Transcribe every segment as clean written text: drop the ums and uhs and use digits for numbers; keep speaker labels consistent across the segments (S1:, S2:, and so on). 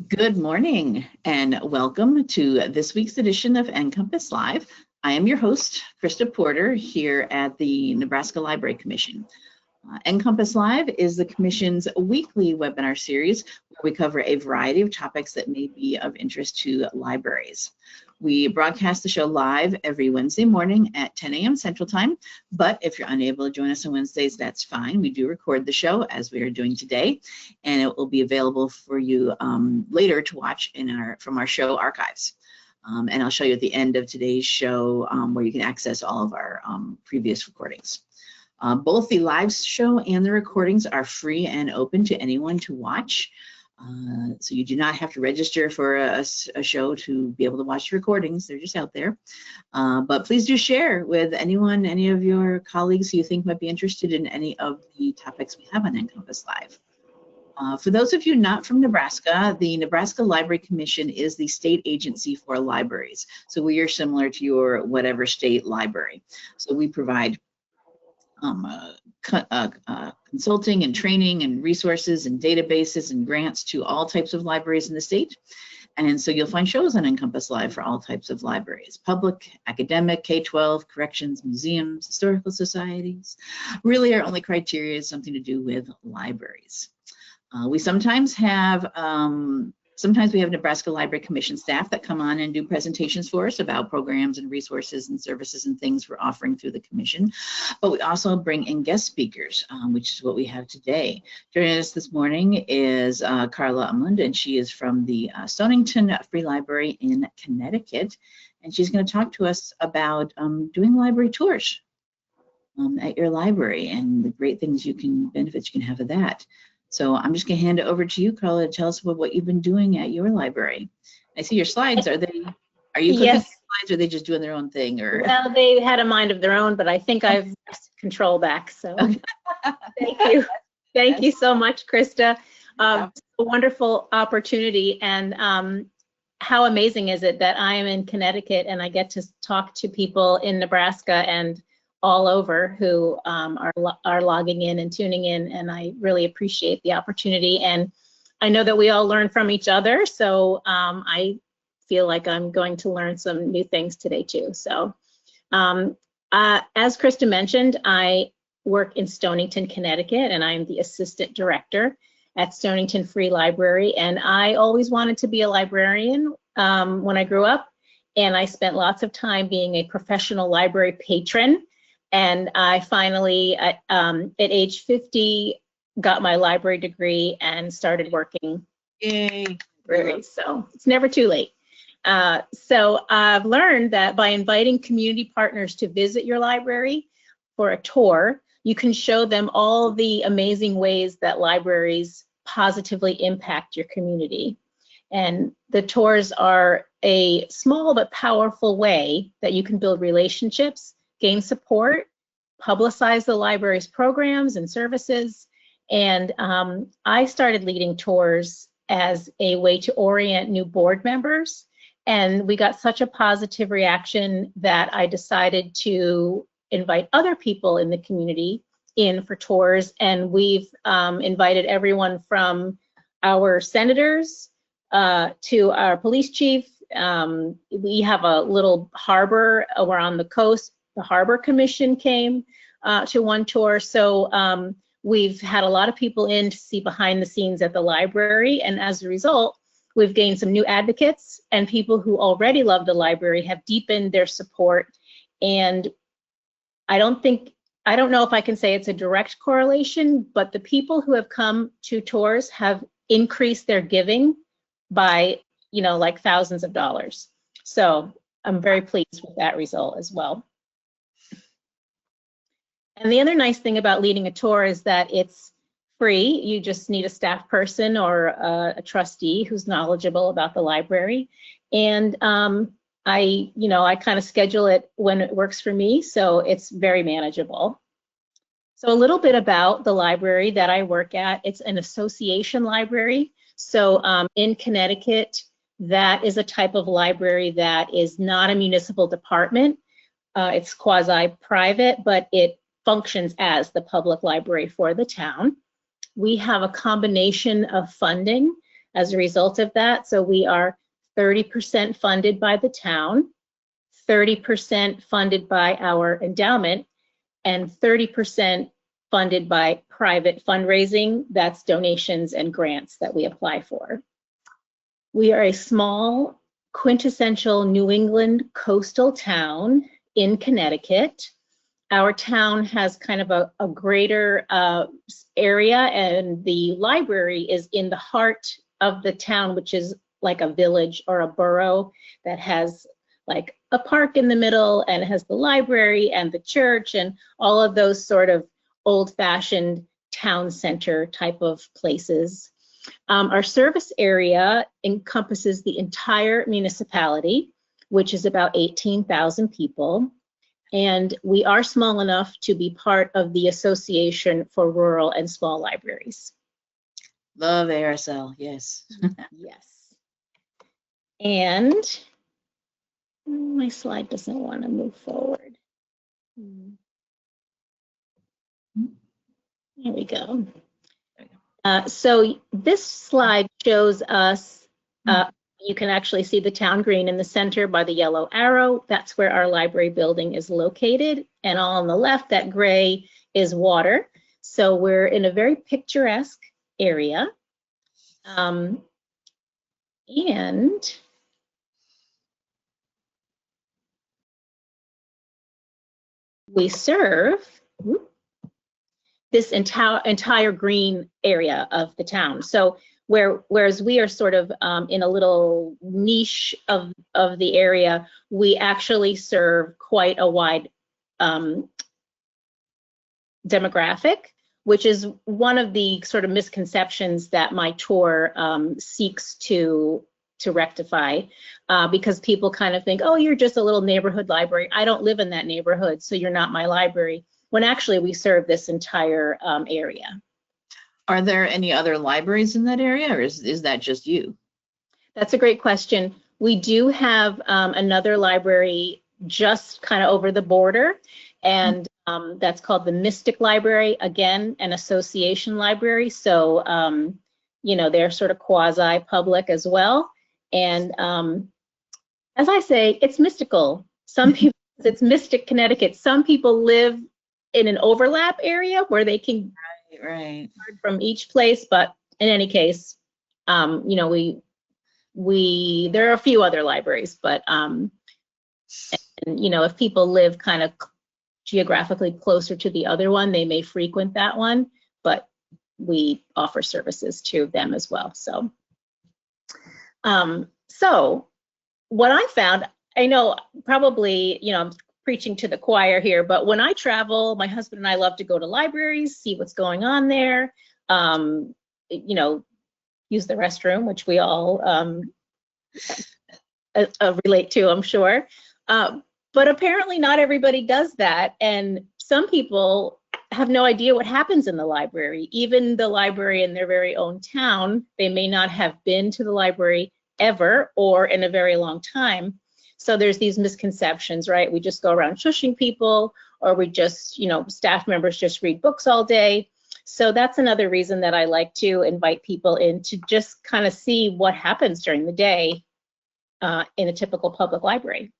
S1: Good morning and welcome to this week's edition of NCompass Live. I am your host, Krista Porter, here at the Nebraska Library Commission. NCompass Live is the Commission's weekly webinar series where we cover a variety of topics that may be of interest to libraries. We broadcast the show live every Wednesday morning at 10 a.m. Central Time, but if you're unable to join us on Wednesdays, that's fine. We do record the show as we are doing today, and it will be available for you later to watch from our show archives. And I'll show you at the end of today's show where you can access all of our previous recordings. Both the live show and the recordings are free and open to anyone to watch. So you do not have to register for a show to be able to watch the recordings. They're just out there. But please do share with anyone, any of your colleagues who you think might be interested in any of the topics we have on NCompass Live. For those of you not from Nebraska, the Nebraska Library Commission is the state agency for libraries. So we are similar to your whatever state library. So we provide consulting and training and resources and databases and grants to all types of libraries in the state. And so you'll find shows on NCompass Live for all types of libraries: public, academic, K-12, corrections, museums, historical societies. Really, our only criteria is something to do with libraries. We sometimes have Nebraska Library Commission staff that come on and do presentations for us about programs and resources and services and things we're offering through the commission. But we also bring in guest speakers, which is what we have today. Joining us this morning is Karla Umland, and she is from the Stonington Free Library in Connecticut. And she's going to talk to us about doing library tours at your library and the great benefits you can have of that. So I'm just going to hand it over to you, Karla, to tell us about what you've been doing at your library. I see your slides. Are you clicking
S2: yes.
S1: slides, or are they just doing their own thing? Or
S2: well, they had a mind of their own, but I think I've control back. So
S1: okay.
S2: Thank you. Thank you so much, Krista. A wonderful opportunity. And how amazing is it that I am in Connecticut and I get to talk to people in Nebraska and all over who are logging in and tuning in, and I really appreciate the opportunity. And I know that we all learn from each other, so I feel like I'm going to learn some new things today too. So as Krista mentioned, I work in Stonington, Connecticut, and I'm the assistant director at Stonington Free Library. And I always wanted to be a librarian when I grew up, and I spent lots of time being a professional library patron. And I finally, at age 50, got my library degree and started working in libraries. So it's never too late. So I've learned that by inviting community partners to visit your library for a tour, you can show them all the amazing ways that libraries positively impact your community. And the tours are a small but powerful way that you can build relationships, gain support, publicize the library's programs and services. And I started leading tours as a way to orient new board members. And we got such a positive reaction that I decided to invite other people in the community in for tours. And we've invited everyone from our senators to our police chief. We have a little harbor. We're on the coast. The Harbor Commission came to one tour. So we've had a lot of people in to see behind the scenes at the library. And as a result, we've gained some new advocates, and people who already love the library have deepened their support. And I don't know if I can say it's a direct correlation, but the people who have come to tours have increased their giving by, like thousands of dollars. So I'm very pleased with that result as well. And the other nice thing about leading a tour is that it's free. You just need a staff person or a trustee who's knowledgeable about the library. And I kind of schedule it when it works for me, so it's very manageable. So a little bit about the library that I work at. It's an association library. So in Connecticut, that is a type of library that is not a municipal department. It's quasi-private, but it functions as the public library for the town. We have a combination of funding as a result of that. So we are 30% funded by the town, 30% funded by our endowment, and 30% funded by private fundraising. That's donations and grants that we apply for. We are a small, quintessential New England coastal town in Connecticut. Our town has kind of a greater area, and the library is in the heart of the town, which is like a village or a borough that has like a park in the middle and has the library and the church and all of those sort of old-fashioned town center type of places. Our service area encompasses the entire municipality, which is about 18,000 people. And we are small enough to be part of the Association for Rural and Small Libraries.
S1: Love ARSL, yes.
S2: Yes. And my slide doesn't want to move forward. There we go. So this slide shows us, you can actually see the town green in the center by the yellow arrow. That's where our library building is located. And all on the left, that gray is water. So we're in a very picturesque area. And we serve this entire green area of the town. So whereas we are sort of in a little niche of the area, we actually serve quite a wide demographic, which is one of the sort of misconceptions that my tour seeks to rectify, because people kind of think, oh, you're just a little neighborhood library. I don't live in that neighborhood, so you're not my library, when actually we serve this entire area.
S1: Are there any other libraries in that area, or is that just you?
S2: That's a great question. We do have another library just kind of over the border, and that's called the Mystic Library, again, an association library. So, you know, they're sort of quasi-public as well. And as I say, it's mystical. Some people, it's Mystic, Connecticut. Some people live in an overlap area where they can
S1: right
S2: from each place, but in any case, you know, there are a few other libraries, but and, you know, if people live kind of geographically closer to the other one, they may frequent that one, but we offer services to them as well. So so what I found, I know probably, you know, I'm preaching to the choir here, but when I travel, my husband and I love to go to libraries, see what's going on there, you know, use the restroom, which we all relate to, I'm sure. But apparently not everybody does that. And some people have no idea what happens in the library. Even the library in their very own town, they may not have been to the library ever or in a very long time. So there's these misconceptions, right? We just go around shushing people, or we just, you know, staff members just read books all day. So that's another reason that I like to invite people in to just kind of see what happens during the day in a typical public library.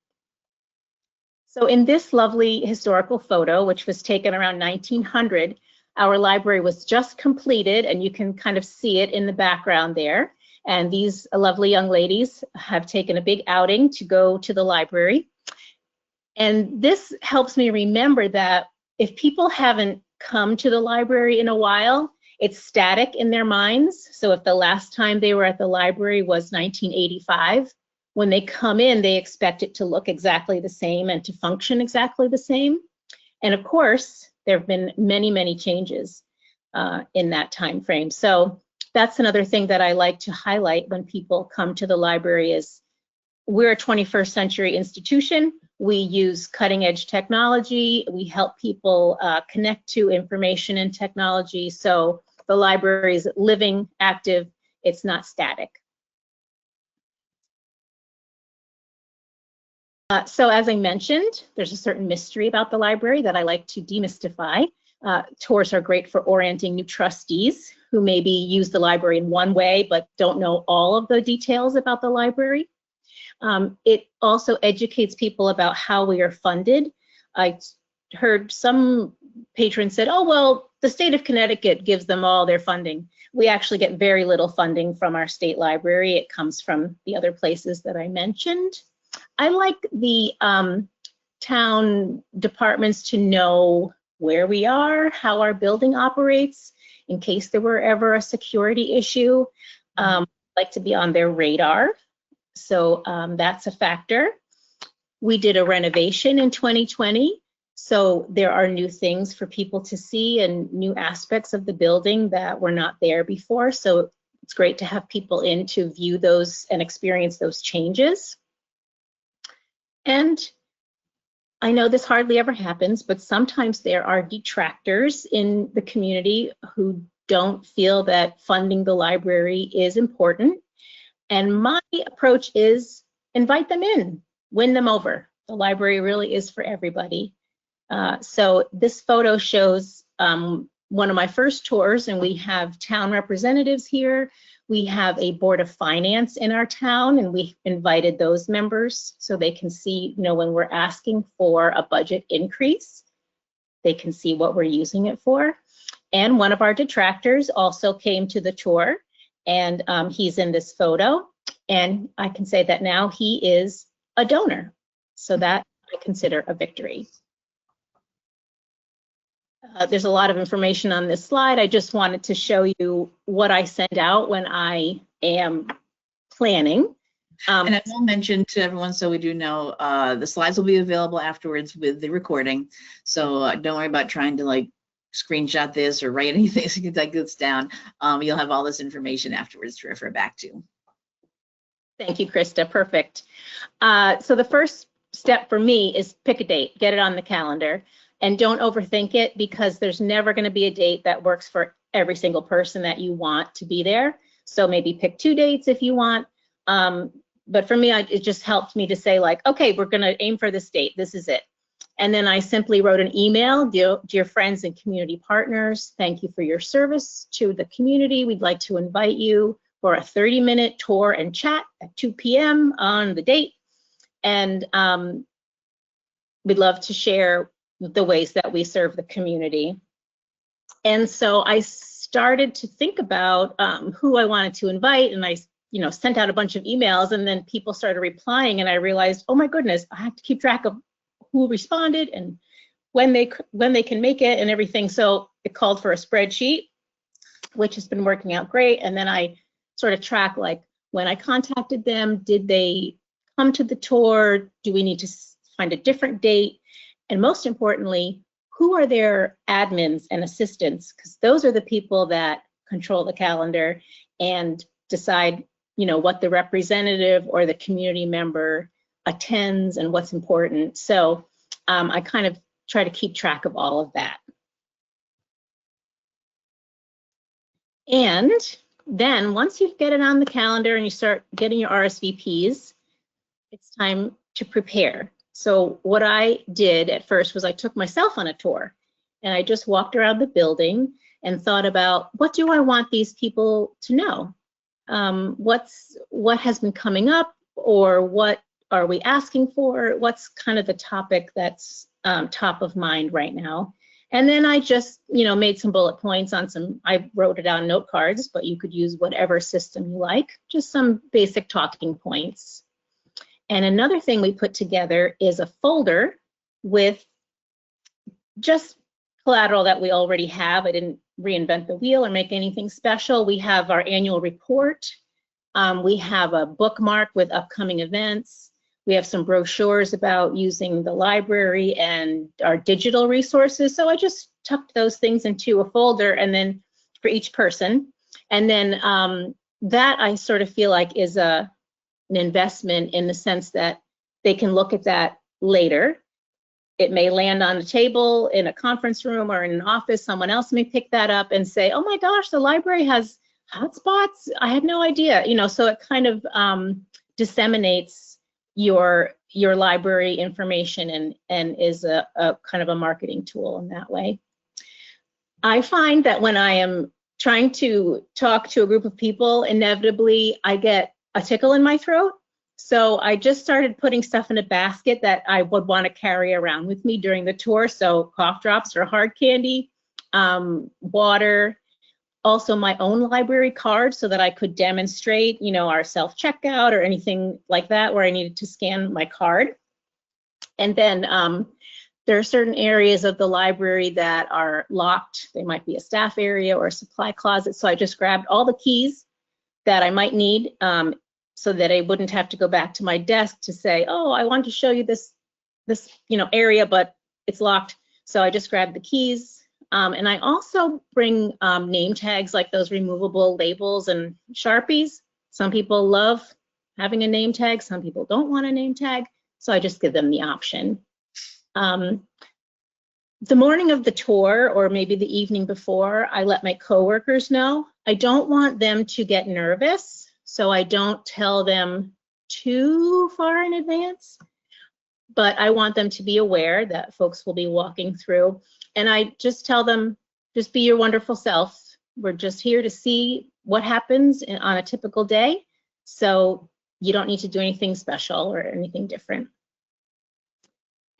S2: So in this lovely historical photo, which was taken around 1900, our library was just completed, and you can kind of see it in the background there. And these lovely young ladies have taken a big outing to go to the library. And this helps me remember that if people haven't come to the library in a while, it's static in their minds. So if the last time they were at the library was 1985, when they come in, they expect it to look exactly the same and to function exactly the same. And of course, there have been many, many changes in that time frame. So that's another thing that I like to highlight when people come to the library is we're a 21st century institution. We use cutting edge technology. We help people connect to information and technology. So the library is living, active, it's not static. So as I mentioned, there's a certain mystery about the library that I like to demystify. Tours are great for orienting new trustees who maybe use the library in one way but don't know all of the details about the library. It also educates people about how we are funded. I heard some patrons said, oh, well, the state of Connecticut gives them all their funding. We actually get very little funding from our state library. It comes from the other places that I mentioned. I like the town departments to know where we are, how our building operates, in case there were ever a security issue. I'd like to be on their radar. So that's a factor. We did a renovation in 2020. So there are new things for people to see and new aspects of the building that were not there before. So it's great to have people in to view those and experience those changes. And I know this hardly ever happens, but sometimes there are detractors in the community who don't feel that funding the library is important. And my approach is invite them in, win them over. The library really is for everybody. So this photo shows one of my first tours, and we have town representatives here. We have a board of finance in our town, and we invited those members so they can see, you know, when we're asking for a budget increase, they can see what we're using it for. And one of our detractors also came to the tour, and he's in this photo. And I can say that now he is a donor. So that I consider a victory. There's a lot of information on this slide. I just wanted to show you what I send out when I am planning.
S1: And I will mention to everyone, so we do know, the slides will be available afterwards with the recording. So don't worry about trying to like screenshot this or write anything like this down. You'll have all this information afterwards to refer back to.
S2: Thank you, Krista. Perfect. So the first step for me is pick a date, get it on the calendar. And don't overthink it, because there's never going to be a date that works for every single person that you want to be there. So maybe pick 2 dates if you want. But for me, it just helped me to say like, okay, we're going to aim for this date. This is it. And then I simply wrote an email, dear friends and community partners, thank you for your service to the community. We'd like to invite you for a 30-minute tour and chat at 2 p.m. on the date. And we'd love to share the ways that we serve the community. And so I started to think about who I wanted to invite, and I, you know, sent out a bunch of emails, and then people started replying, and I realized, oh my goodness, I have to keep track of who responded and when they can make it and everything. So it called for a spreadsheet, which has been working out great. And then I sort of track like when I contacted them, did they come to the tour? Do we need to find a different date? And most importantly, who are their admins and assistants? Because those are the people that control the calendar and decide, you know, what the representative or the community member attends and what's important. So I kind of try to keep track of all of that. And then once you get it on the calendar and you start getting your RSVPs, it's time to prepare. So what I did at first was I took myself on a tour, and I just walked around the building and thought about, what do I want these people to know? What has been coming up, or what are we asking for? What's kind of the topic that's top of mind right now? And then I just, you know, made some bullet points on I wrote it on note cards, but you could use whatever system you like, just some basic talking points. And another thing we put together is a folder with just collateral that we already have. I didn't reinvent the wheel or make anything special. We have our annual report. We have a bookmark with upcoming events. We have some brochures about using the library and our digital resources. So I just tucked those things into a folder, and then for each person. And then that I sort of feel like is an investment, in the sense that they can look at that later. It may land on a table in a conference room or in an office. Someone else may pick that up and say, oh my gosh, the library has hotspots. I had no idea. You know, so it kind of disseminates your library information and is a kind of a marketing tool in that way. I find that when I am trying to talk to a group of people, inevitably I get a tickle in my throat. So I just started putting stuff in a basket that I would want to carry around with me during the tour. So cough drops or hard candy, water, also my own library card so that I could demonstrate, you know, our self-checkout or anything like that where I needed to scan my card. And then there are certain areas of the library that are locked. They might be a staff area or a supply closet. So I just grabbed all the keys that I might need so that I wouldn't have to go back to my desk to say, oh, I want to show you this you know, area, but it's locked. So I just grabbed the keys. And I also bring name tags like those removable labels and Sharpies. Some people love having a name tag. Some people don't want a name tag. So I just give them the option. The morning of the tour, or maybe the evening before, I let my coworkers know. I don't want them to get nervous, so I don't tell them too far in advance, but I want them to be aware that folks will be walking through. And I just tell them, just be your wonderful self. We're just here to see what happens on a typical day, so you don't need to do anything special or anything different.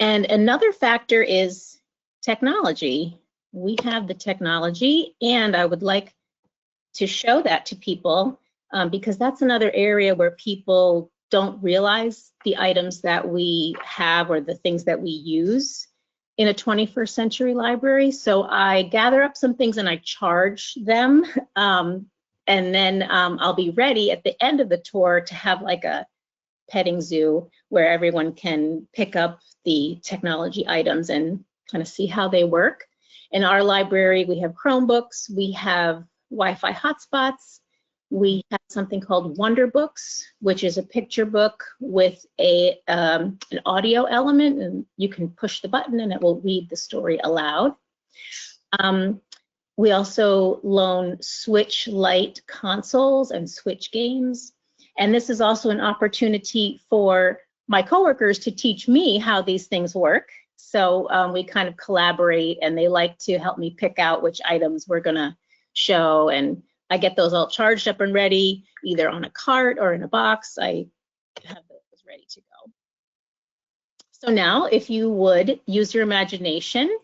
S2: And another factor is technology. We have the technology, and I would like to show that to people because that's another area where people don't realize the items that we have or the things that we use in a 21st century library. So I gather up some things and I charge them, and then I'll be ready at the end of the tour to have like a petting zoo where everyone can pick up the technology items and kind of see how they work. In our library, we have Chromebooks, we have Wi-Fi hotspots, we have something called Wonder Books, which is a picture book with an audio element, and you can push the button and it will read the story aloud. We also loan Switch Lite consoles and Switch games. And this is also an opportunity for my coworkers to teach me how these things work. So we kind of collaborate, and they like to help me pick out which items we're gonna show. And I get those all charged up and ready, either on a cart or in a box. I have those ready to go. So now, if you would use your imagination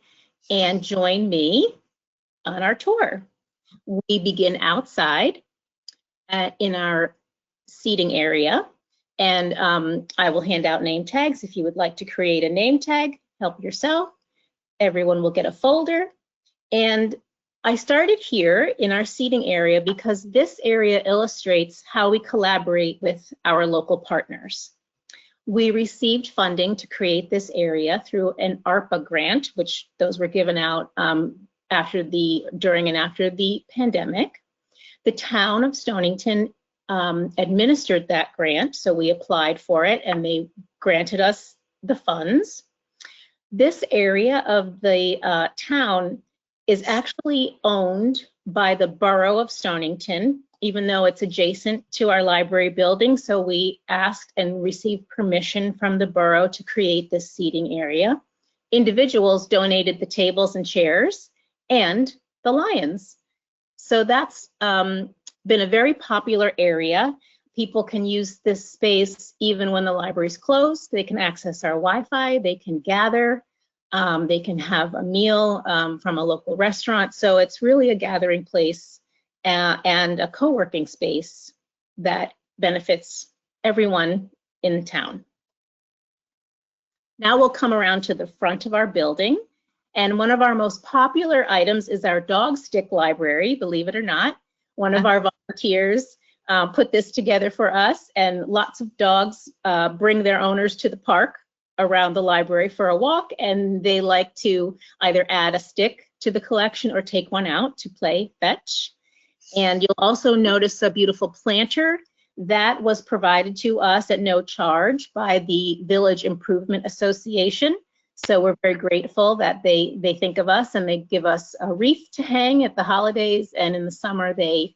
S2: and join me on our tour. We begin outside in our seating area, and I will hand out name tags. If you would like to create a name tag, help yourself. Everyone will get a folder. And I started here in our seating area because this area illustrates how we collaborate with our local partners. We received funding to create this area through an ARPA grant, which those were given out during and after the pandemic. The town of Stonington administered that grant, so we applied for it and they granted us the funds. This area of the town is actually owned by the borough of Stonington, even though it's adjacent to our library building. So we asked and received permission from the borough to create this seating area. Individuals donated the tables and chairs and the lions. So that's been a very popular area. People can use this space even when the library's closed. They can access our Wi-Fi, they can gather, they can have a meal from a local restaurant. So it's really a gathering place and a co-working space that benefits everyone in town. Now we'll come around to the front of our building. And one of our most popular items is our dog stick library, believe it or not. One of our volunteers put this together for us, and lots of dogs bring their owners to the park around the library for a walk, and they like to either add a stick to the collection or take one out to play fetch. And you'll also notice a beautiful planter that was provided to us at no charge by the Village Improvement Association. So we're very grateful that they think of us and they give us a wreath to hang at the holidays, and in the summer they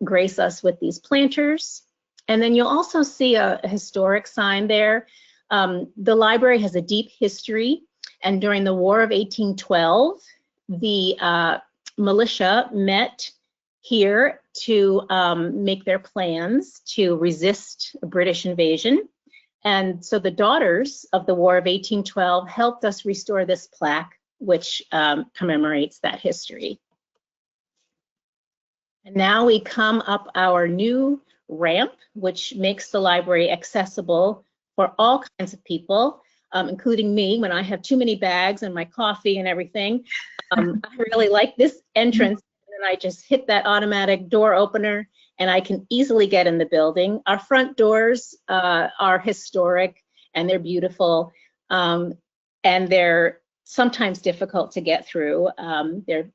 S2: grace us with these planters. And then you'll also see a historic sign there. The library has a deep history, and during the War of 1812, the militia met here to make their plans to resist a British invasion. And so the Daughters of the War of 1812 helped us restore this plaque, which commemorates that history. And now we come up our new ramp, which makes the library accessible for all kinds of people, including me when I have too many bags and my coffee and everything. I really like this entrance, and I just hit that automatic door opener and I can easily get in the building. Our front doors are historic and they're beautiful, and they're sometimes difficult to get through. They're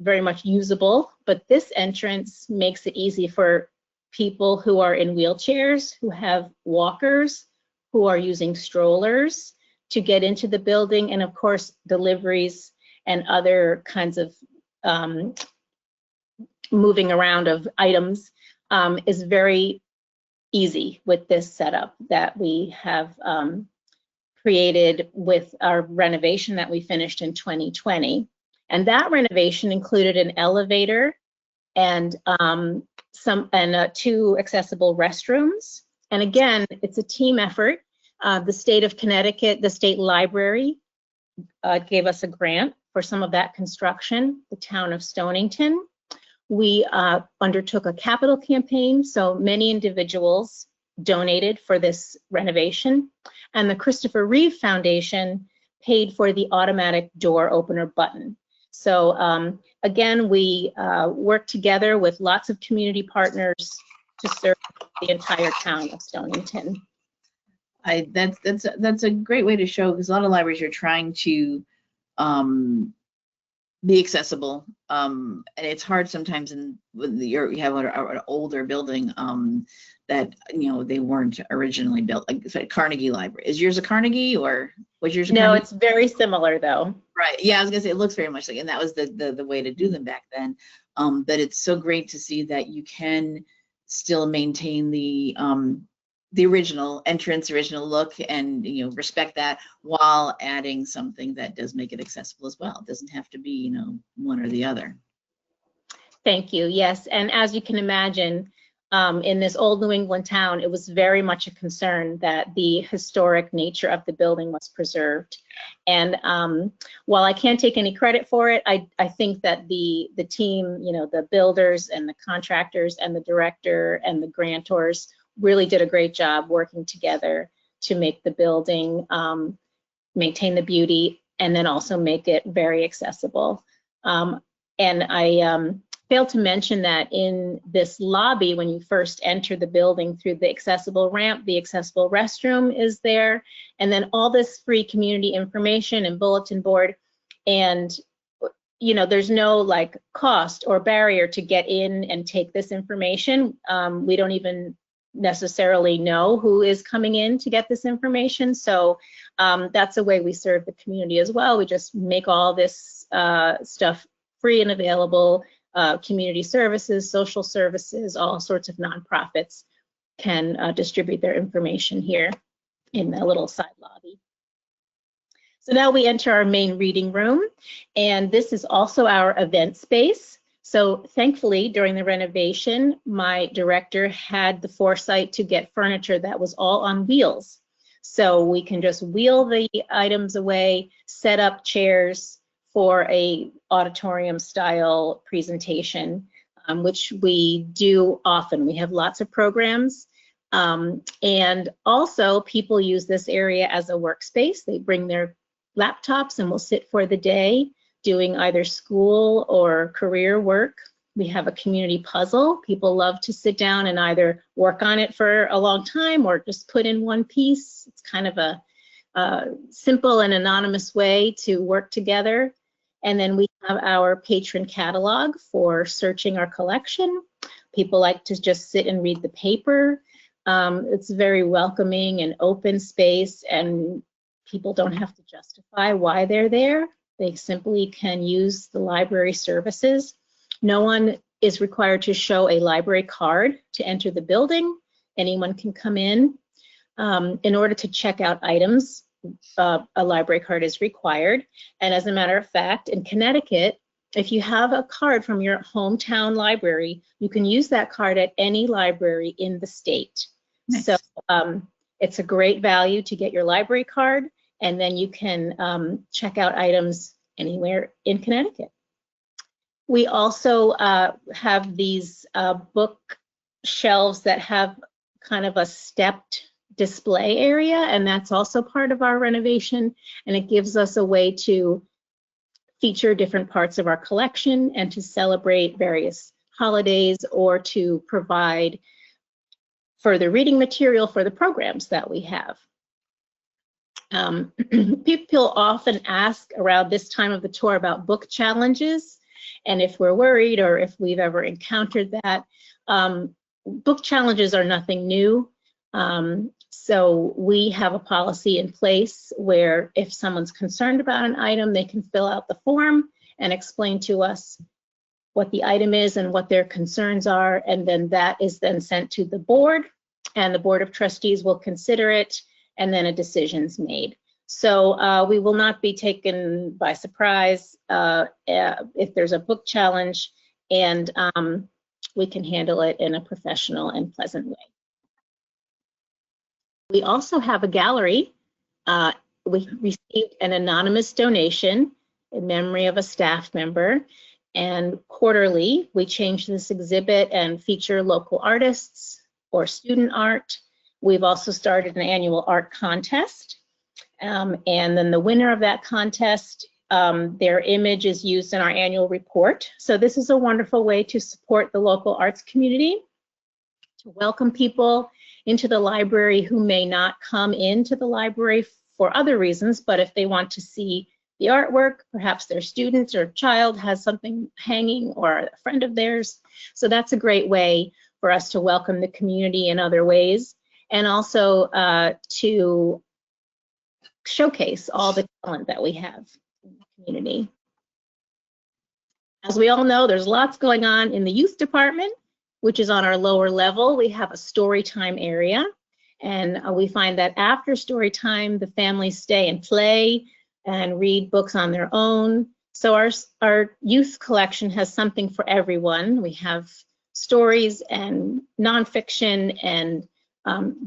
S2: very much usable, but this entrance makes it easy for people who are in wheelchairs, who have walkers, who are using strollers to get into the building, and of course deliveries and other kinds of moving around of items is very easy with this setup that we have created with our renovation that we finished in 2020. And that renovation included an elevator and two accessible restrooms. And again, it's a team effort. The state of Connecticut, the state library gave us a grant for some of that construction. The town of Stonington. We undertook a capital campaign, so many individuals donated for this renovation. And the Christopher Reeve Foundation paid for the automatic door opener button. So again, we work together with lots of community partners to serve the entire town of Stonington.
S1: That's a great way to show, because a lot of libraries are trying to be accessible, and it's hard sometimes when you have an older building that they weren't originally built. Like Carnegie Library, is yours a Carnegie or was yours a Carnegie?
S2: No, it's very similar though.
S1: Right. Yeah, I was gonna say it looks very much like, and that was the way to do them back then. But it's so great to see that you can still maintain the original entrance, original look, and respect that while adding something that does make it accessible as well. It doesn't have to be one or the other.
S2: Thank you. Yes, and as you can imagine, in this old New England town, it was very much a concern that the historic nature of the building was preserved. And while I can't take any credit for it, I think that the team, the builders and the contractors and the director and the grantors really did a great job working together to make the building maintain the beauty and then also make it very accessible. And I failed to mention that in this lobby, when you first enter the building through the accessible ramp, the accessible restroom is there, and then all this free community information and bulletin board. And there's no cost or barrier to get in and take this information. We don't even necessarily know who is coming in to get this information. So that's a way we serve the community as well. We just make all this stuff free and available. Community services, social services, all sorts of nonprofits can distribute their information here in the little side lobby. So now we enter our main reading room, and this is also our event space. So thankfully, during the renovation, my director had the foresight to get furniture that was all on wheels. So we can just wheel the items away, set up chairs for a auditorium style presentation, which we do often. We have lots of programs. And also people use this area as a workspace. They bring their laptops and will sit for the day doing either school or career work. We have a community puzzle. People love to sit down and either work on it for a long time or just put in one piece. It's kind of a simple and anonymous way to work together. And then we have our patron catalog for searching our collection. People like to just sit and read the paper. It's a very welcoming and open space, and people don't have to justify why they're there. They simply can use the library services. No one is required to show a library card to enter the building. Anyone can come in. In order to check out items, a library card is required. And as a matter of fact, in Connecticut, if you have a card from your hometown library, you can use that card at any library in the state.
S1: Nice.
S2: So it's a great value to get your library card, and then you can check out items anywhere in Connecticut. We also have these book shelves that have kind of a stepped display area, and that's also part of our renovation, and it gives us a way to feature different parts of our collection and to celebrate various holidays or to provide further reading material for the programs that we have. People often ask around this time of the tour about book challenges, and if we're worried or if we've ever encountered that. Book challenges are nothing new. So we have a policy in place where if someone's concerned about an item, they can fill out the form and explain to us what the item is and what their concerns are, and then that is then sent to the board, and the Board of Trustees will consider it, and then a decision's made. So we will not be taken by surprise if there's a book challenge, and we can handle it in a professional and pleasant way. We also have a gallery. We received an anonymous donation in memory of a staff member, and quarterly we change this exhibit and feature local artists or student art. We've also started an annual art contest, and then the winner of that contest, their image is used in our annual report. So this is a wonderful way to support the local arts community, to welcome people into the library who may not come into the library for other reasons, but if they want to see the artwork, perhaps their students or child has something hanging or a friend of theirs. So that's a great way for us to welcome the community in other ways, and also to showcase all the talent that we have in the community. As we all know, there's lots going on in the youth department, which is on our lower level. We have a story time area, and we find that after story time, the families stay and play and read books on their own. So our youth collection has something for everyone. We have stories and nonfiction and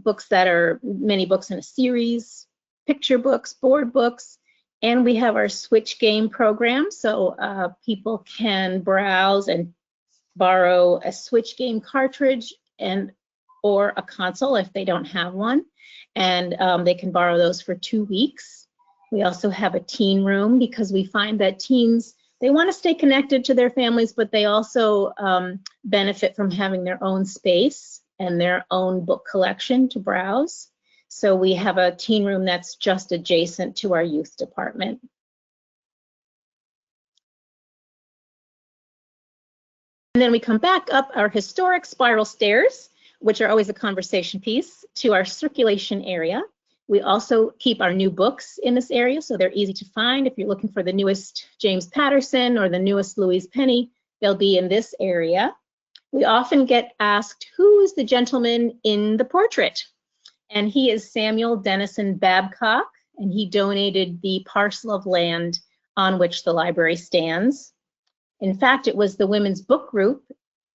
S2: books that are many books in a series, picture books, board books, and we have our switch game program. So people can browse and borrow a switch game cartridge or a console if they don't have one, and they can borrow those for 2 weeks. We also have a teen room because we find that teens, they want to stay connected to their families, but they also benefit from having their own space and their own book collection to browse. So we have a teen room that's just adjacent to our youth department. And then we come back up our historic spiral stairs, which are always a conversation piece, to our circulation area. We also keep our new books in this area, so they're easy to find. If you're looking for the newest James Patterson or the newest Louise Penny, they'll be in this area. We often get asked, who is the gentleman in the portrait? And he is Samuel Dennison Babcock, and he donated the parcel of land on which the library stands. In fact, it was the Women's Book Group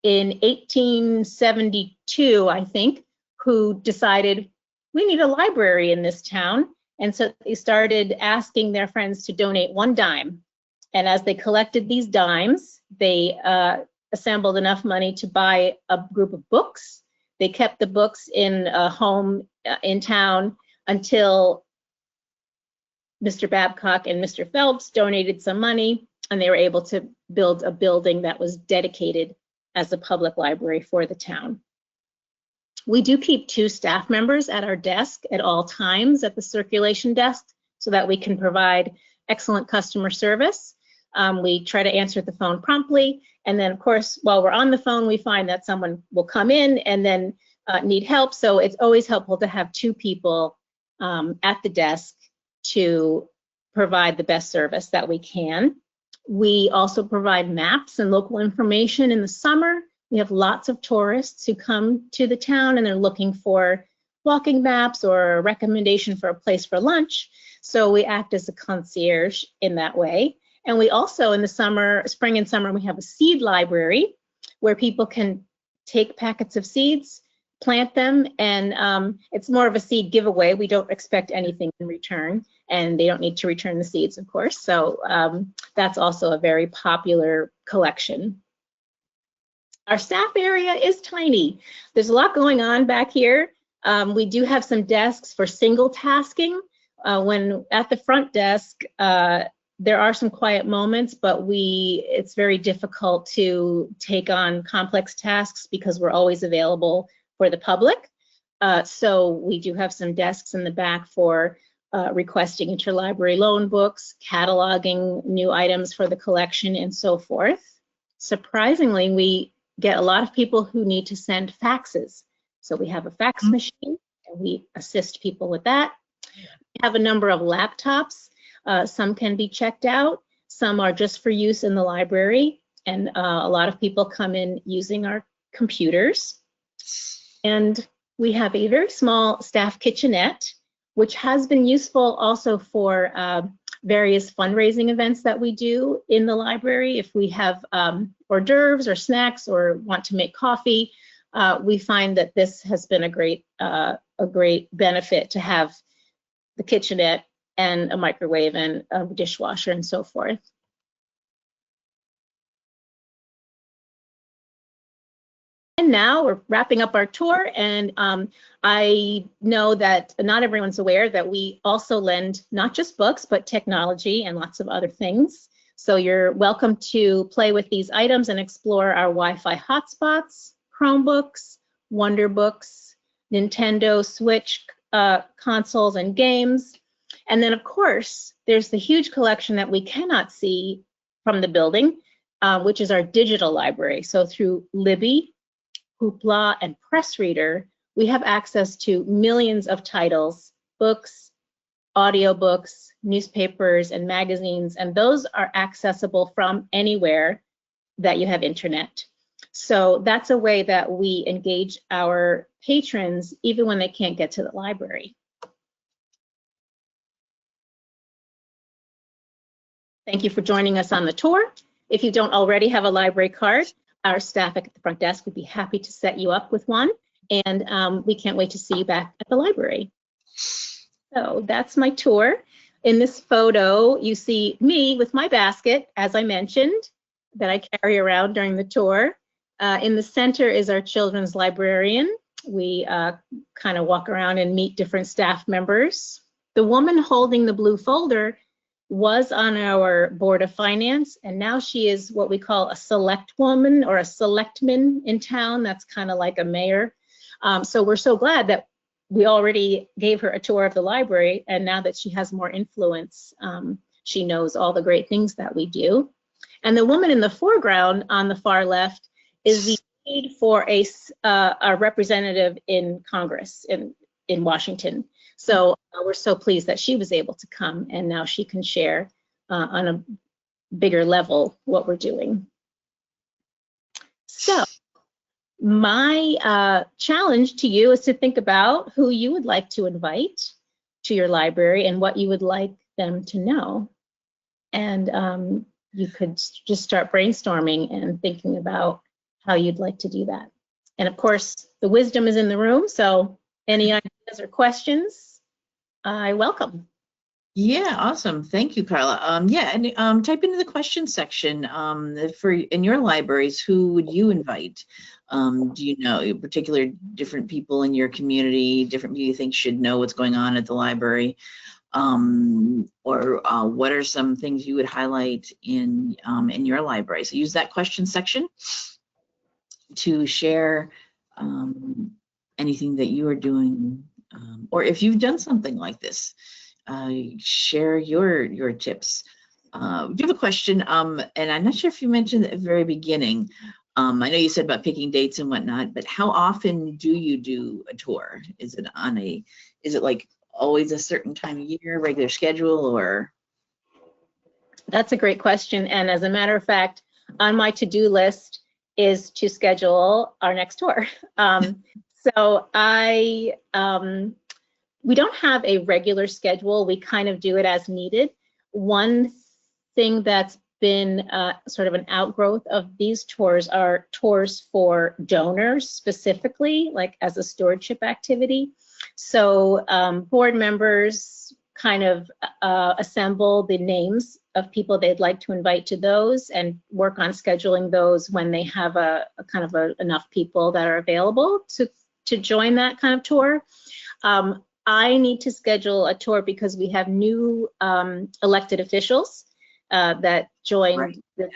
S2: in 1872, I think, who decided we need a library in this town. And so they started asking their friends to donate 1 dime. And as they collected these dimes, they assembled enough money to buy a group of books. They kept the books in a home in town until Mr. Babcock and Mr. Phelps donated some money, and they were able to build a building that was dedicated as a public library for the town. We do keep 2 staff members at our desk at all times at the circulation desk so that we can provide excellent customer service. We try to answer the phone promptly, and then of course while we're on the phone we find that someone will come in and then need help, so it's always helpful to have 2 people at the desk to provide the best service that we can. We also provide maps and local information in the summer. We have lots of tourists who come to the town and they're looking for walking maps or a recommendation for a place for lunch. So we act as a concierge in that way. And we also, in the summer, spring and summer, we have a seed library where people can take packets of seeds, plant them, and it's more of a seed giveaway. We don't expect anything in return, and they don't need to return the seeds, of course. So that's also a very popular collection. Our staff area is tiny. There's a lot going on back here. We do have some desks for single tasking. When at the front desk, there are some quiet moments, but it's very difficult to take on complex tasks because we're always available for the public. So we do have some desks in the back for requesting interlibrary loan books, cataloging new items for the collection, and so forth. Surprisingly, we get a lot of people who need to send faxes. So we have a fax machine, and we assist people with that. We have a number of laptops. Some can be checked out. Some are just for use in the library, and a lot of people come in using our computers. And we have a very small staff kitchenette, which has been useful also for various fundraising events that we do in the library. If we have hors d'oeuvres or snacks or want to make coffee, we find that this has been a great benefit to have the kitchenette and a microwave and a dishwasher and so forth. And now we're wrapping up our tour, and I know that not everyone's aware that we also lend not just books, but technology and lots of other things. So you're welcome to play with these items and explore our Wi-Fi hotspots, Chromebooks, Wonder Books, Nintendo Switch consoles and games. And then, of course, there's the huge collection that we cannot see from the building, which is our digital library. So through Libby, Hoopla, and Pressreader, we have access to millions of titles, books, audiobooks, newspapers, and magazines, and those are accessible from anywhere that you have internet. So that's a way that we engage our patrons even when they can't get to the library. Thank you for joining us on the tour. If you don't already have a library card, our staff at the front desk would be happy to set you up with one, and we can't wait to see you back at the library. So that's my tour. In this photo, you see me with my basket, as I mentioned, that I carry around during the tour. In the center is our children's librarian. We kind of walk around and meet different staff members. The woman holding the blue folder was on our Board of Finance, and now she is what we call a select woman or a selectman in town. That's kind of like a mayor. So we're so glad that we already gave her a tour of the library, and now that she has more influence, she knows all the great things that we do. And the woman in the foreground on the far left is the aide for a representative in Congress in Washington. So we're so pleased that she was able to come, and now she can share on a bigger level what we're doing. So my challenge to you is to think about who you would like to invite to your library and what you would like them to know. And you could just start brainstorming and thinking about how you'd like to do that. And of course, the wisdom is in the room, so any ideas or questions, I welcome.
S1: Yeah, awesome. Thank you, Karla. Yeah, and type into the question section in your libraries, who would you invite? Do you know in particular different people in your community, different people you think should know what's going on at the library? Or what are some things you would highlight in your library? So use that question section to share anything that you are doing, or if you've done something like this, share your tips. Do you have a question? And I'm not sure if you mentioned at the very beginning. I know you said about picking dates and whatnot, but how often do you do a tour? Is it like always a certain time of year, regular schedule, or?
S2: That's a great question. And as a matter of fact, on my to-do list is to schedule our next tour. So we don't have a regular schedule. We kind of do it as needed. One thing that's been sort of an outgrowth of these tours are tours for donors specifically, like as a stewardship activity. So board members kind of assemble the names of people they'd like to invite to those and work on scheduling those when they have a kind of enough people that are available to join that kind of tour. I need to schedule a tour because we have new elected officials that joined the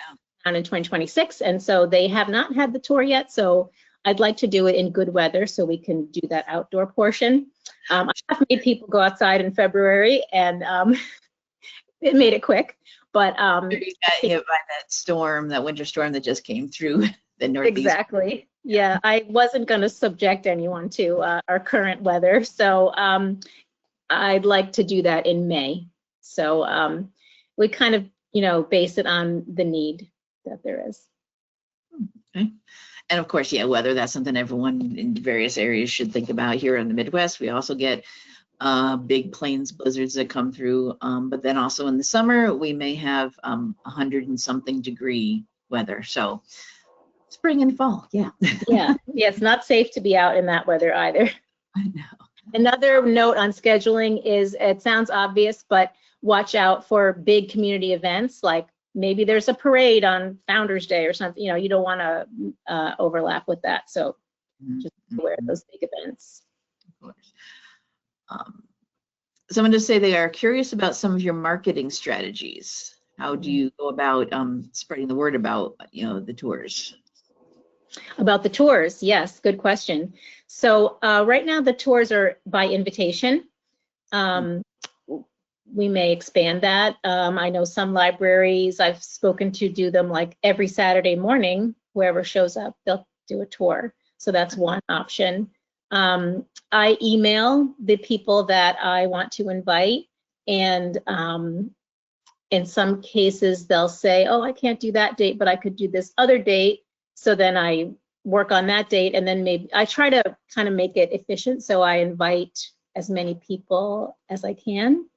S2: town in 2026, and so they have not had the tour yet. So I'd like to do it in good weather so we can do that outdoor portion. I have made people go outside in February, and it made it quick. But
S1: you got hit by that storm, that winter storm that just came through the Northeast.
S2: Exactly. Yeah, I wasn't going to subject anyone to our current weather, so I'd like to do that in May. So we kind of, base it on the need that there is.
S1: Okay. And of course, yeah, weather, that's something everyone in various areas should think about. Here in the Midwest, we also get big plains blizzards that come through, but then also in the summer, we may have 100 and something degree weather. So spring and fall, yeah.
S2: Yeah, it's not safe to be out in that weather either.
S1: I know.
S2: Another note on scheduling is, it sounds obvious, but watch out for big community events, like maybe there's a parade on Founders Day or something. You don't want to overlap with that. So just aware of those big events.
S1: Of course. Someone just say they are curious about some of your marketing strategies. How do you go about spreading the word about, the tours?
S2: About the tours, yes, good question. So right now the tours are by invitation. We may expand that. I know some libraries I've spoken to do them like every Saturday morning, whoever shows up, they'll do a tour. So that's one option. I email the people that I want to invite, and in some cases they'll say, oh, I can't do that date, but I could do this other date. So then I work on that date, and then maybe I try to kind of make it efficient. So I invite as many people as I can.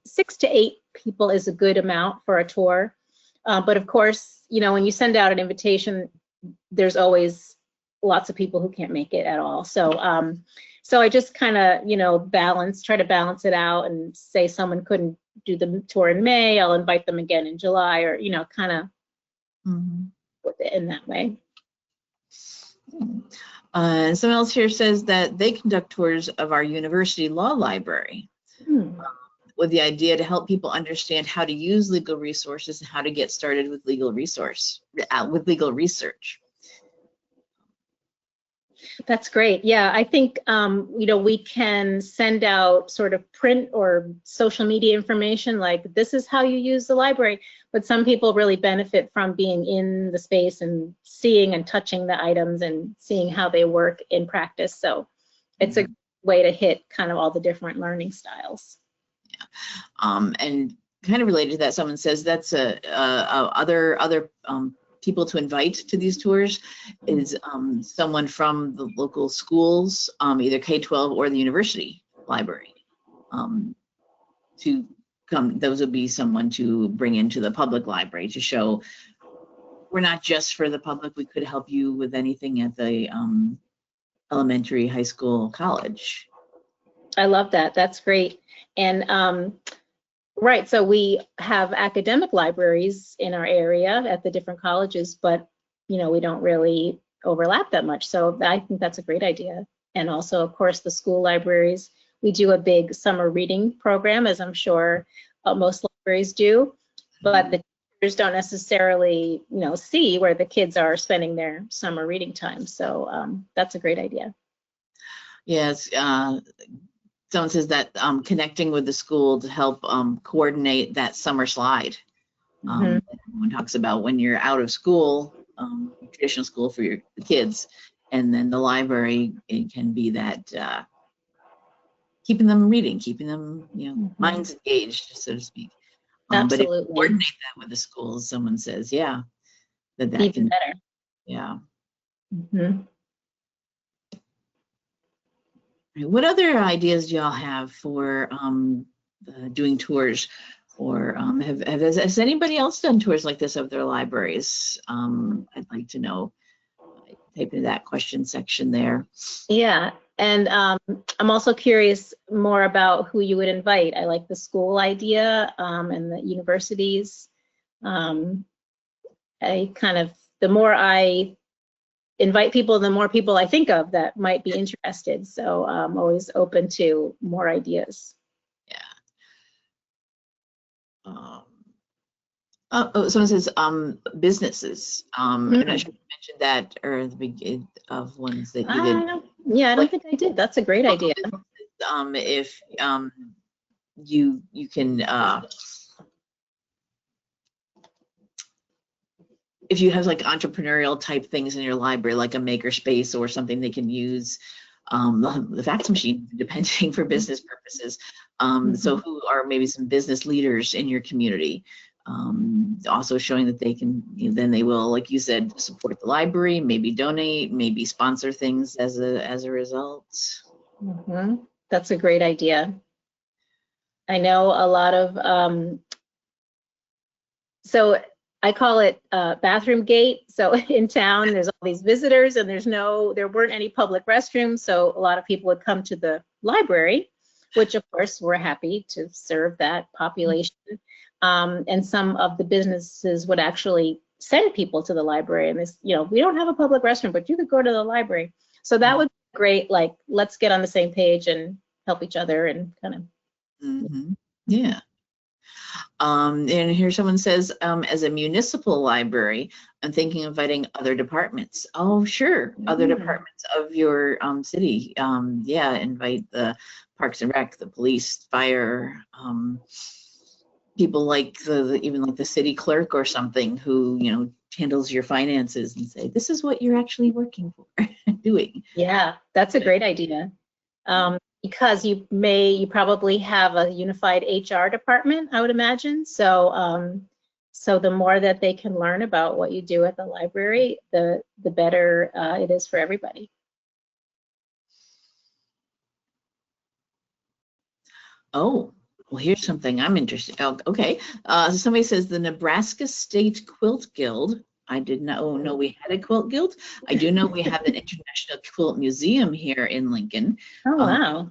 S2: 6 to 8 people is a good amount for a tour. But of course, when you send out an invitation, there's always lots of people who can't make it at all. So so I just kind of, try to balance it out and say someone couldn't do the tour in May, I'll invite them again in July, or, kind of with it in that way.
S1: Someone else here says that they conduct tours of our university law library with the idea to help people understand how to use legal resources and how to get started with legal research.
S2: That's great. Yeah, I think, we can send out sort of print or social media information like, this is how you use the library. But some people really benefit from being in the space and seeing and touching the items and seeing how they work in practice. So it's a way to hit kind of all the different learning styles.
S1: Yeah. And kind of related to that, someone says that's other people to invite to these tours is someone from the local schools, either K-12 or the university library, to come. Those would be someone to bring into the public library to show we're not just for the public. We could help you with anything at the elementary, high school, college.
S2: I love that. That's great. And right, so we have academic libraries in our area at the different colleges, but we don't really overlap that much. So I think that's a great idea. And also, of course, the school libraries. We do a big summer reading program, as I'm sure most libraries do, but the teachers don't necessarily, see where the kids are spending their summer reading time. So that's a great idea. Yes.
S1: Someone says that connecting with the school to help coordinate that summer slide. Everyone talks about when you're out of school, traditional school for the kids, and then the library, it can be that keeping them reading, keeping them, minds engaged, so to speak. But if you coordinate that with the schools, someone says, yeah, that
S2: even
S1: can,
S2: better.
S1: Yeah. What other ideas do y'all have for doing tours Or has anybody else done tours like this of their libraries? I'd like to know. Type in that question section there.
S2: Yeah, and I'm also curious more about who you would invite. I like the school idea and the universities. The more I invite people, the more people I think of that might be interested. So I'm always open to more ideas.
S1: Yeah. Someone says businesses. I'm not sure if you mentioned that or at the beginning of ones that you did.
S2: Yeah, I don't think I did. That's a great idea.
S1: If you can, if you have like entrepreneurial type things in your library, like a maker space or something they can use, the fax machine, depending for business purposes. So who are maybe some business leaders in your community? Also showing that they can, then they will, like you said, support the library, maybe donate, maybe sponsor things as a result.
S2: That's a great idea. I know a lot of, so I call it bathroom gate. So in town, there's all these visitors and there weren't any public restrooms. So a lot of people would come to the library, which of course we're happy to serve that population. And some of the businesses would actually send people to the library and this, we don't have a public restroom, but you could go to the library. So that would be great. Like, let's get on the same page and help each other and kind of.
S1: Yeah. And here someone says, as a municipal library, I'm thinking of inviting other departments. Oh, sure. Other departments of your city. Yeah, invite the Parks and Rec, the police, fire, people like even like the city clerk or something who, handles your finances and say, this is what you're actually working for, doing.
S2: Yeah, that's a great idea. Because you probably have a unified HR department, I would imagine. So, so the more that they can learn about what you do at the library, the better it is for everybody.
S1: Oh, well, here's something I'm interested. Oh, okay. So somebody says the Nebraska State Quilt Guild. I did not know we had a quilt guild. I do know we have an International Quilt Museum here in Lincoln.
S2: Oh, wow.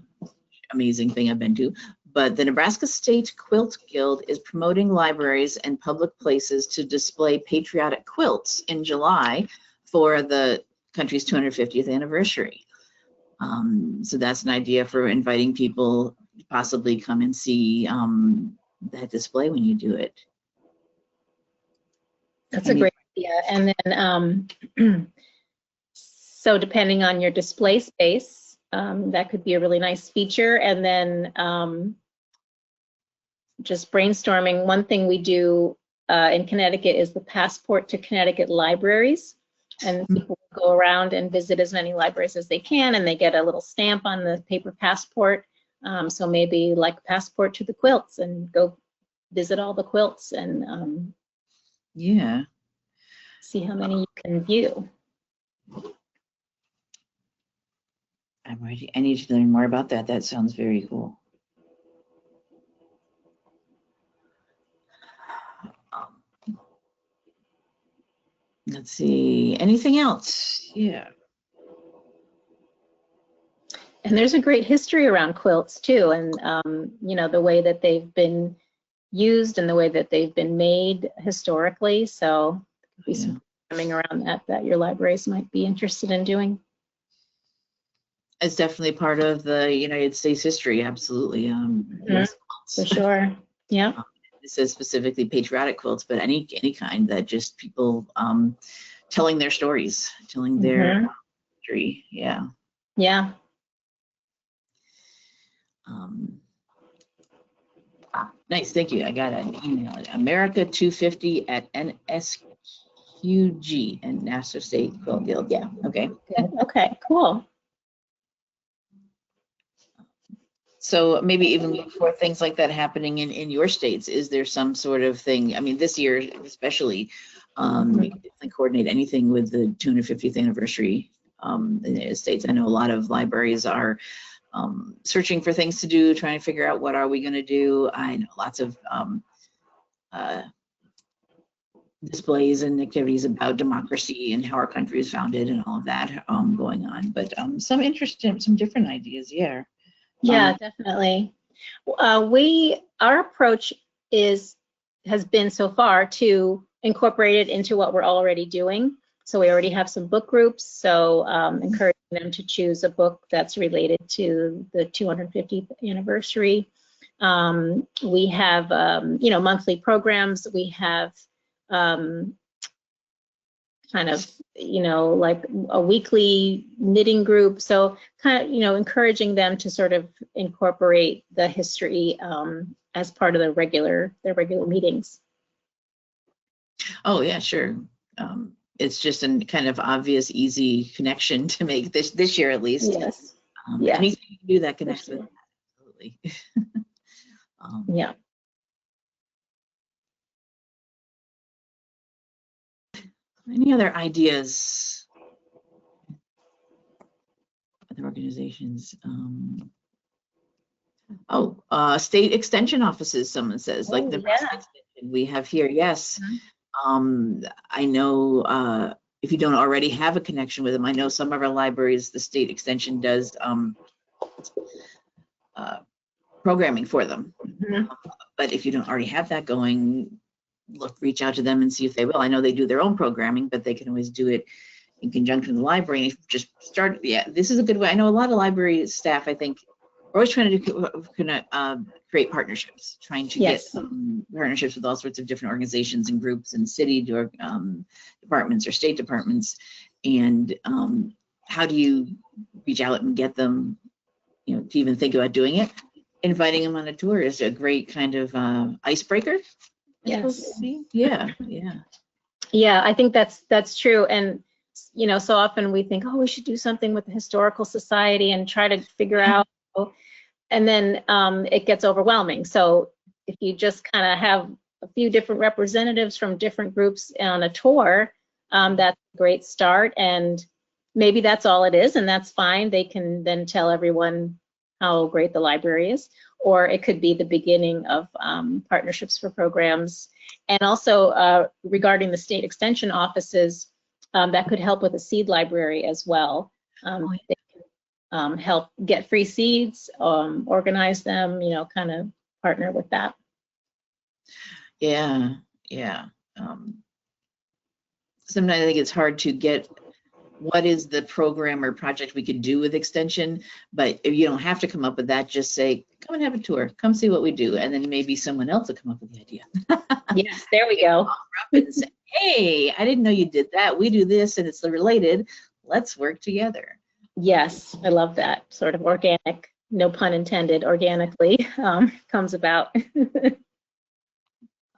S1: Amazing thing I've been to. But the Nebraska State Quilt Guild is promoting libraries and public places to display patriotic quilts in July for the country's 250th anniversary. So that's an idea for inviting people to possibly come and see that display when you do it.
S2: That's a great idea. And then, so depending on your display space, that could be a really nice feature. And then just brainstorming, one thing we do in Connecticut is the Passport to Connecticut Libraries. And people go around and visit as many libraries as they can, and they get a little stamp on the paper passport. So maybe like Passport to the Quilts and go visit all the quilts and
S1: yeah,
S2: see how many you can view.
S1: I'm ready. I need to learn more about that. That sounds very cool. Let's see, anything else? Yeah.
S2: And there's a great history around quilts too, and you know, the way that they've been used and the way that they've been made historically. So there could be some coming around that your libraries might be interested in doing.
S1: It's definitely part of the United States history, absolutely. Yes,
S2: for sure. Yeah.
S1: It says specifically patriotic quilts, but any kind that just people telling their stories, telling their history. Yeah.
S2: Yeah.
S1: Nice, thank you. I got an email. America250@NSQG and Nassau State Quilt Guild. Yeah. Okay.
S2: Okay. Cool.
S1: So maybe even look for things like that happening in your states. Is there some sort of thing? I mean, this year especially, you can definitely coordinate anything with the 250th anniversary in the United States. I know a lot of libraries are searching for things to do, trying to figure out what are we going to do. I know lots of displays and activities about democracy and how our country is founded and all of that going on. But some interesting, some different ideas, yeah.
S2: Yeah, definitely. Our approach has been so far to incorporate it into what we're already doing. So we already have some book groups, so encouraging them to choose a book that's related to the 250th anniversary. We have, monthly programs. We have kind of, like a weekly knitting group. So kind of, encouraging them to sort of incorporate the history as part of their regular meetings.
S1: Oh yeah, sure. It's just a kind of obvious, easy connection to make this year at least.
S2: Yes. Yes.
S1: Anything you can do that connects with that, absolutely.
S2: Yeah.
S1: Any other ideas? Other organizations? State extension offices, someone says, like the Nebraska Extension we have here, yes. I know if you don't already have a connection with them, I know some of our libraries, the state extension does programming for them. But if you don't already have that going, reach out to them and see if they will. I know they do their own programming, but they can always do it in conjunction with the library. And just start, this is a good way. I know a lot of library staff, I think, are always trying to create partnerships, trying to get partnerships with all sorts of different organizations and groups and city departments or state departments. And how do you reach out and get them, to even think about doing it? Inviting them on a tour is a great kind of icebreaker.
S2: Yes.
S1: Yeah.
S2: Yeah, I think that's true. And so often we think, oh, we should do something with the Historical Society and try to figure out, and then it gets overwhelming. So if you just kind of have a few different representatives from different groups on a tour, that's a great start. And maybe that's all it is, and that's fine. They can then tell everyone how great the library is, or it could be the beginning of partnerships for programs. And also regarding the state extension offices, that could help with a seed library as well. They can help get free seeds, organize them, kind of partner with that.
S1: Yeah. Sometimes I think it's hard to get what is the program or project we could do with extension, but if you don't have to come up with that, just say, come and have a tour, come see what we do, and then maybe someone else will come up with the idea.
S2: Yes, there we go.
S1: And say, hey, I didn't know you did that. We do this and it's related. Let's work together.
S2: Yes, I love that. Sort of organic, no pun intended, organically comes about.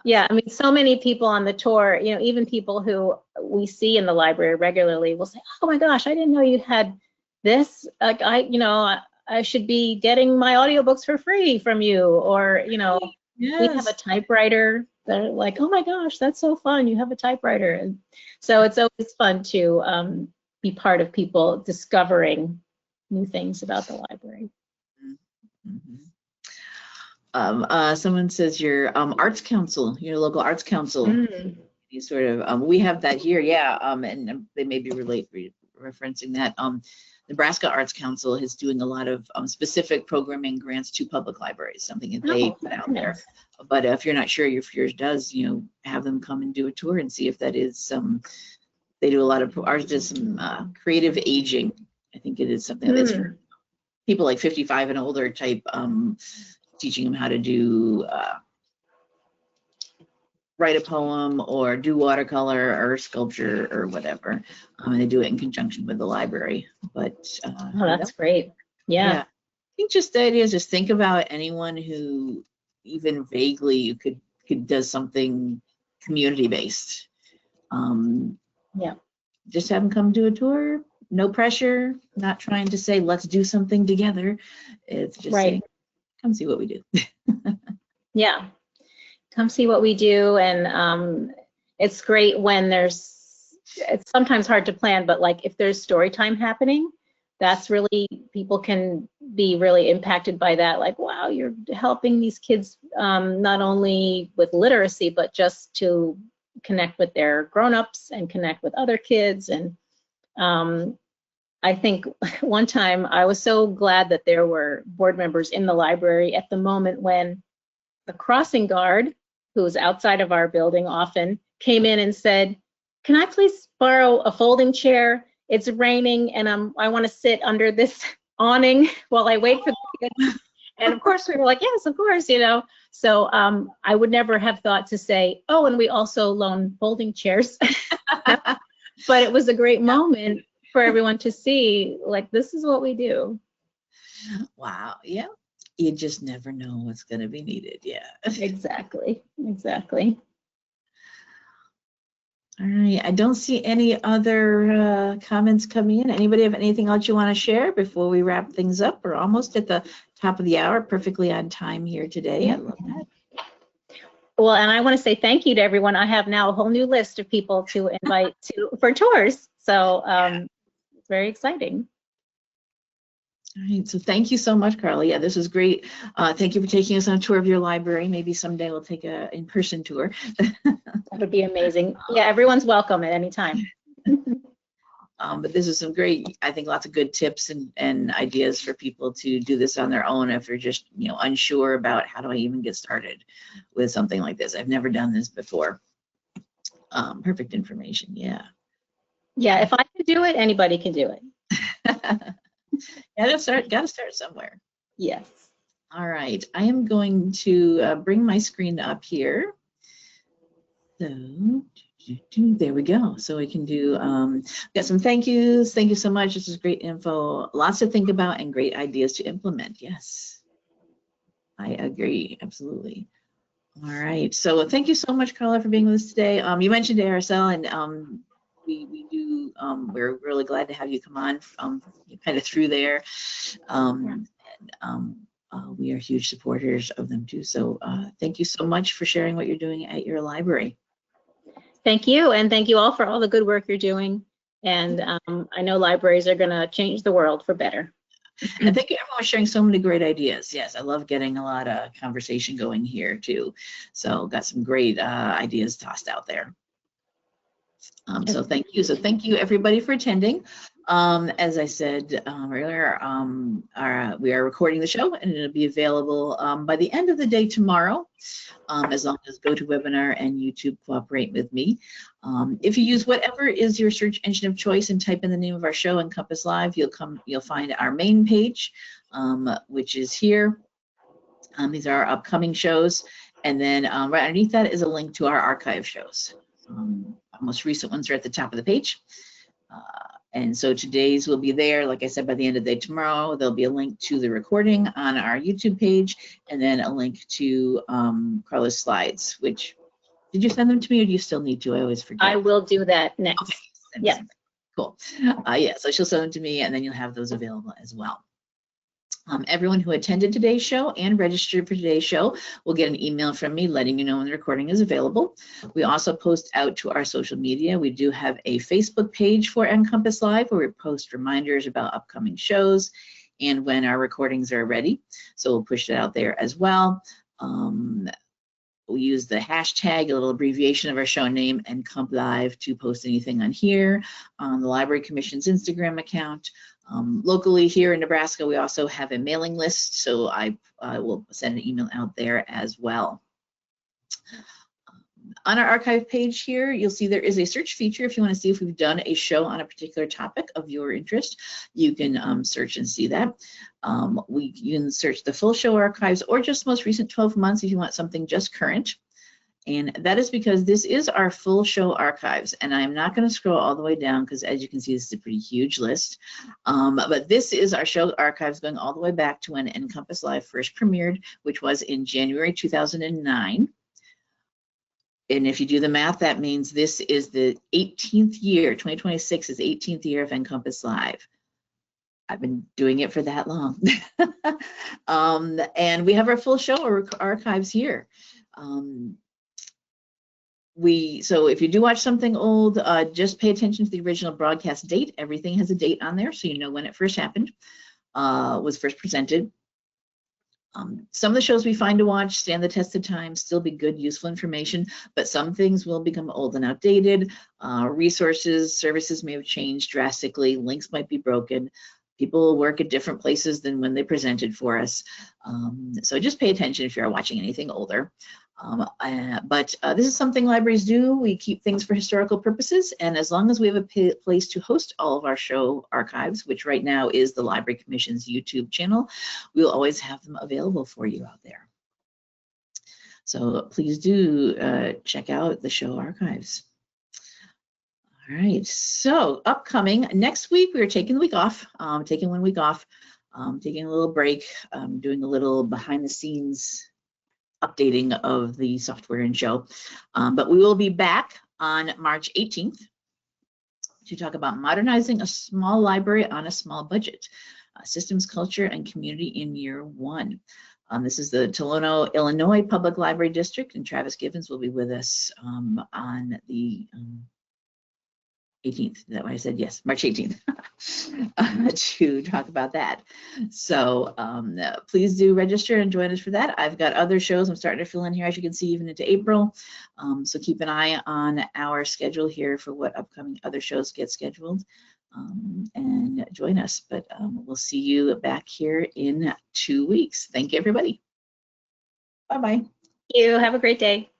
S2: Yeah, I mean, so many people on the tour, even people who we see in the library regularly will say, oh my gosh, I didn't know you had this. Like, I should be getting my audiobooks for free from you. Or, we have a typewriter. They're like, oh my gosh, that's so fun. You have a typewriter. And so it's always fun to be part of people discovering new things about the library.
S1: Mm-hmm. Someone says your arts council, your local arts council. You sort of, we have that here, and they may be referencing that. Nebraska Arts Council is doing a lot of specific programming grants to public libraries, something that they put out there. But if you're not sure if yours does, have them come and do a tour and see if that is they do a lot of, ours does some creative aging. I think it is something that's for people like 55 and older type, teaching them how to do, write a poem or do watercolor or sculpture or whatever. And they do it in conjunction with the library. But
S2: that's great. Yeah.
S1: I think just the idea is just think about anyone who even vaguely could does something community based. Just have them come do a tour. No pressure. Not trying to say let's do something together. It's just saying, come see what we do.
S2: Yeah, come see what we do. And it's great when it's sometimes hard to plan, but like if there's story time happening, that's really, people can be really impacted by that. Like, wow, you're helping these kids not only with literacy, but just to connect with their grown-ups and connect with other kids. And I think one time I was so glad that there were board members in the library at the moment when the crossing guard, who was outside of our building often, came in and said, "Can I please borrow a folding chair? It's raining and I want to sit under this awning while I wait for the kids." And of course we were like, yes, of course, you know. So I would never have thought to say, oh, and we also loan folding chairs. But it was a great moment for everyone to see, like, this is what we do.
S1: Wow. Yeah. You just never know what's going to be needed. Yeah.
S2: Exactly. Exactly.
S1: All right. I don't see any other comments coming in. Anybody have anything else you want to share before we wrap things up? We're almost at the top of the hour, perfectly on time here today. I love that.
S2: Well, and I want to say thank you to everyone. I have now a whole new list of people to invite for tours. So it's very exciting.
S1: All right, so thank you so much, Karla. Yeah, this was great. Thank you for taking us on a tour of your library. Maybe someday we'll take a in-person tour.
S2: That would be amazing. Yeah, everyone's welcome at any time.
S1: But this is some great, I think, lots of good tips and ideas for people to do this on their own if they're just, you know, unsure about how do I even get started with something like this. I've never done this before. Perfect information. Yeah.
S2: Yeah, if I can do it, anybody can do it.
S1: Gotta start somewhere.
S2: Yes.
S1: All right, I am going to bring my screen up here. So there we go. So we can do, got some thank yous. Thank you so much. This is great info. Lots to think about and great ideas to implement. Yes, I agree. Absolutely. All right. So thank you so much, Karla, for being with us today. You mentioned ARSL, and we're really glad to have you come on kind of through there. We are huge supporters of them too. So thank you so much for sharing what you're doing at your library.
S2: Thank you, and thank you all for all the good work you're doing. And I know libraries are going to change the world for better.
S1: And thank you everyone for sharing so many great ideas. Yes, I love getting a lot of conversation going here too. So got some great ideas tossed out there. So thank you. So thank you everybody for attending. As I said earlier, we are recording the show and it'll be available by the end of the day tomorrow, as long as GoToWebinar and YouTube cooperate with me. If you use whatever is your search engine of choice and type in the name of our show, NCompass Live, you'll find our main page, which is here. These are our upcoming shows. And then right underneath that is a link to our archive shows. Our most recent ones are at the top of the page. And so today's will be there. Like I said, by the end of the day tomorrow, there'll be a link to the recording on our YouTube page, and then a link to Karla's slides, which, did you send them to me or do you still need to? I always forget.
S2: I will do that next.
S1: Okay.
S2: Yeah.
S1: Cool. Yeah, so she'll send them to me and then you'll have those available as well. Everyone who attended today's show and registered for today's show will get an email from me letting you know when the recording is available. We also post out to our social media. We do have a Facebook page for NCompass Live where we post reminders about upcoming shows and when our recordings are ready. So we'll push it out there as well. We use the hashtag, a little abbreviation of our show name, NComp Live, to post anything on here, on the Library Commission's Instagram account. Locally here in Nebraska, we also have a mailing list, so I will send an email out there as well. On our archive page here, you'll see there is a search feature. If you want to see if we've done a show on a particular topic of your interest, you can search and see that. You can search the full show archives or just most recent 12 months if you want something just current. And that is because this is our full show archives, and I'm not going to scroll all the way down because, as you can see, this is a pretty huge list. But this is our show archives going all the way back to when NCompass Live first premiered, which was in January 2009. And if you do the math, that means this is the 18th year. 2026 is the 18th year of NCompass Live. I've been doing it for that long. And we have our full show archives here. So if you do watch something old, just pay attention to the original broadcast date. Everything has a date on there, so you know when it first happened, was first presented. Some of the shows we find to watch stand the test of time, still be good, useful information, but some things will become old and outdated. Resources, services may have changed drastically. Links might be broken. People will work at different places than when they presented for us. So just pay attention if you're watching anything older. But this is something libraries do. We keep things for historical purposes, and as long as we have a place to host all of our show archives, which right now is the Library Commission's YouTube channel, we'll always have them available for you out there. So please do check out the show archives. All right, so upcoming next week, we're taking the week off, taking 1 week off, taking a little break, doing a little behind the scenes updating of the software and show. But we will be back on March 18th to talk about modernizing a small library on a small budget, systems, culture, and community in year 1. This is the Tolono, Illinois Public Library District, and Travis Givens will be with us on the 18th. Is that what I said? Yes, March 18th to talk about that. So please do register and join us for that. I've got other shows I'm starting to fill in here, as you can see, even into April. So keep an eye on our schedule here for what upcoming other shows get scheduled, and join us. But we'll see you back here in 2 weeks. Thank you, everybody. Bye-bye.
S2: Thank you. Have a great day.